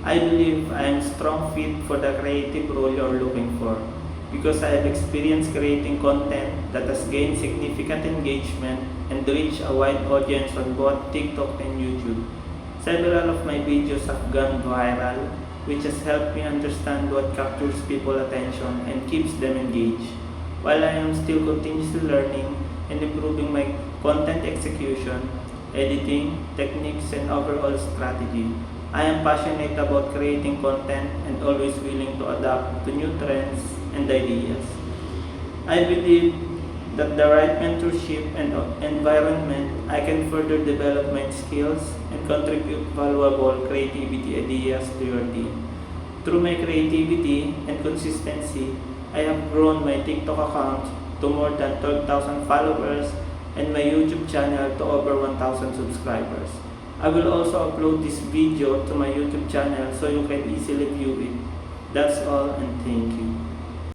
I believe I am strong fit for the creative role you're looking for because I have experience creating content that has gained significant engagement and reached a wide audience on both TikTok and YouTube. Several of my videos have gone viral, which has helped me understand what captures people's attention and keeps them engaged. While I am still continuously learning and improving my content execution, editing, techniques, and overall strategy, I am passionate about creating content and always willing to adapt to new trends and ideas. I believe that the right mentorship and environment, I can further develop my skills and contribute valuable creativity ideas to your team. Through my creativity and consistency, I have grown my TikTok account to more than 12,000 followers and my YouTube channel to over 1,000 subscribers. I will also upload this video to my YouTube channel so you can easily view it. That's all and thank you.